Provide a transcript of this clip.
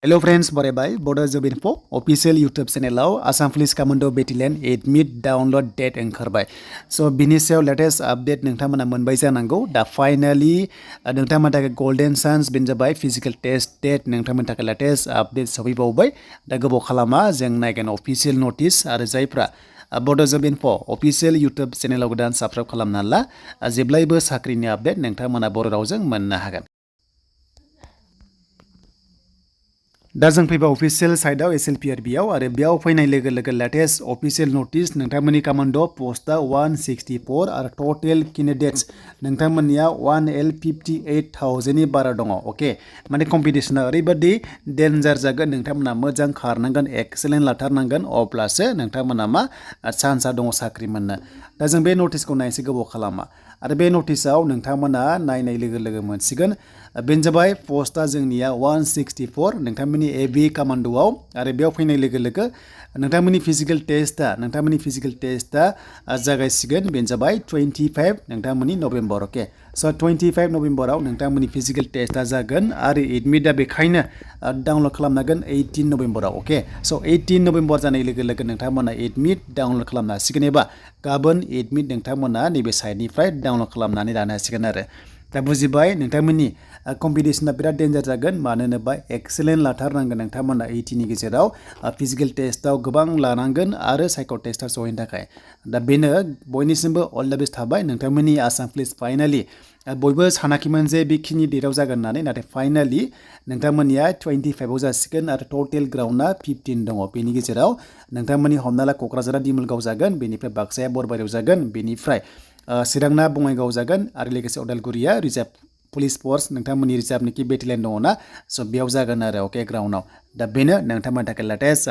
Hello friends, bye Bodo Info official YouTube channel Assam Police Commando Battalion admit download date ओंखारबाय so बिनि सायाव latest update नोंथांमोना मोनबाय जानांगौ दा finally नोंथांमोननि थाखाय golden chance बेनो जाबाय physical test date नोंथांमोननि थाखाय latest update सफैबावबाय दा गोबाव खालामा जों नायगोन official notice आरो जायफ्रा Bodo Info official YouTube channel गोदान subscribe खालामना ला जेब्लायबो साख्रिनि update नोंथांमोना बर' रावजों मोननो हागोन दा जों फैबा अफिसियेल साइटआव SLPRBआव आरो बेयाव फैनाय लोगो लोगो लेटेस्ट अफिसियेल नोटिस नोंथांमोननि कमान्ड पोस्टआ 164 आरो टोटेल कैंडिडेट्स नोंथांमोननिया 1,58,000 नि बारा दङ ओके माने कम्पिटिशना ओरैबायदि डेन्जार जागोन नोंथांमोना मोजां खारनांगोन एक्सेलेन्ट लाथारनांगोन अब्लासो नोंथांमोना मा चान्सआ दङ साख्रि मोननो दा जों बे नोटिसखौ नायसे गोबाव खालामा आरो बे नोटिसआव नोंथांमोना नायनाय लोगो लोगो मोनसिगोन बेनो जाबाय पोस्टआ जोंनिया 164 नोंथांमोननि एबि कमान्डआव आरो बेयाव फैनाय लोगो लोगो नोंथांमोननि फिजिकल टेस्टआ जागायसिगोन बेनो जाबाय 25 नोंथांमोननि नभेम्बर ओके स 25 नभेम्बराव नोंथांमोननि फिजिकल टेस्टआ जागोन आरो एडमिटआ बेखायनो डाउनलड खालामनांगोन 18 नभेम्बराव ओके स 18 नभेम्बर जानाय लोगो लोगो नोंथांमोना एडमिट डाउनलड खालामनो हासिगोन एबा गाबोन एडमिट नोंथांमोना नैबे साइटनिफ्राय डाउनलड खालामनानै लानो हासिगोन आरो दा बुजिबाय नोंथांमोननि कम्पिटिशना बिराद डेन्जार जागोन मानो होनोबा एक्सेलेन्ट लाथारनांगोन नोंथांमोना 80 नि गेजेराव फिजिकल टेस्टआव गोबां लानांगोन आरो साइक' टेस्टआव सहैनो थाखाय दा बेनो बयनिसिमबो अल द बेस्ट थाबाय नोंथांमोननि आसाम पुलिस फाइनालि बयबो सानाखैमोन जे बेखिनि डेटआव जागोन होननानै नाथाय फाइनालि नोंथांमोननिया 25आव जासिगोन आरो टोटेल ग्राउन्डआ 15 दङ बेनि गेजेराव नोंथांमोननि हमना ला क'क्राझारा दिमोलगाव जागोन बेनिफ्राय बाक्साया बरबारियाव जागोन बेनिफ्राय चिरांना बङाइगाव जागोन आरो लोगोसे उदालगुरिया रिजार्भ पुलिस फर्स नोंथांमोननि रिजार्भनिखि बेटेलियन दङना स' बेयाव जागोन आरो अके ग्राउन्डआव दा बेनो नोंथांमोननि थाखाय लेटेस्ट